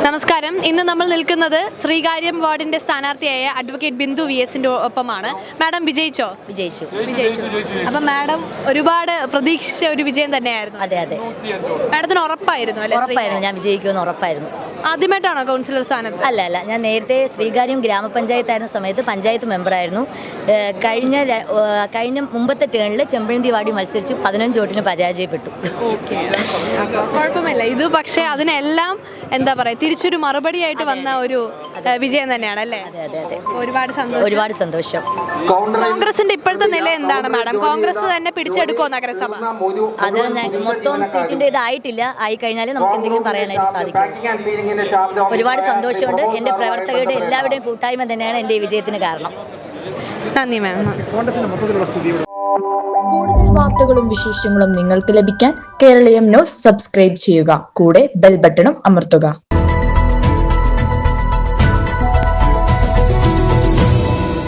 നമസ്കാരം. ഇന്ന് നമ്മൾ നിൽക്കുന്നത് ശ്രീകാര്യം വാർഡിന്റെ സ്ഥാനാർത്ഥിയായ അഡ്വക്കേറ്റ് ബിന്ദു വിഎസിന്റെ ഒപ്പമാണ്. മാഡം വിജയിച്ചോ? വിജയിച്ചു. അപ്പം മാഡം ഒരുപാട് പ്രതീക്ഷിച്ച ഒരു വിജയം തന്നെയായിരുന്നു. അതെ അതെ, മാഡത്തിന് ഉറപ്പായിരുന്നു അല്ലേ? ഉറപ്പായിരുന്നു, ഞാൻ വിജയിക്കുമെന്ന് ഉറപ്പായിരുന്നു. ആദ്യമായിട്ടാണോ കൗൺസിലർ സ്ഥാനത്ത്? അല്ല അല്ല, ഞാൻ നേരത്തെ ശ്രീകാര്യം ഗ്രാമപഞ്ചായത്തായിരുന്ന സമയത്ത് പഞ്ചായത്ത് മെമ്പറായിരുന്നു. കഴിഞ്ഞ മുമ്പത്തെ ടേണിൽ ചെമ്പഴന്തി വാർഡിൽ മത്സരിച്ചു 15 വോട്ടിന് പരാജയപ്പെട്ടു. കുഴപ്പമില്ല. ഇത് പക്ഷേ അതിനെല്ലാം എന്താ പറയുക, തിരിച്ചൊരു മറുപടിയായിട്ട് വന്ന ഒരു വിജയം തന്നെയാണ് അല്ലേ? അതെ അതെ അതെ, ഒരുപാട് സന്തോഷം. കോൺഗ്രസിന്റെ ഇപ്പോഴത്തെ നില എന്താണ് മാഡം? കോൺഗ്രസ് തന്നെ പിടിച്ചെടുക്കുമോ നഗരസഭ? അത് മൊത്തം സീറ്റിന്റെ ഇതായിട്ടില്ല. ആയി കഴിഞ്ഞാൽ നമുക്ക് എന്തെങ്കിലും പറയാനായിട്ട് സാധിക്കും. ഒരുപാട് സന്തോഷമുണ്ട്. എൻ്റെ പ്രവർത്തകരുടെ എല്ലാവരുടെയും കൂട്ടായ്മ തന്നെയാണ് എൻ്റെ ഈ വിജയത്തിന് കാരണം. നന്ദി മാം. കൂടുതൽ വാർത്തകളും വിശേഷങ്ങളും നിങ്ങൾക്ക് ലഭിക്കാൻ കേരളീയം ന്യൂസ് സബ്സ്ക്രൈബ് ചെയ്യുക. കൂടെ ബെൽ ബട്ടണും അമർത്തുക.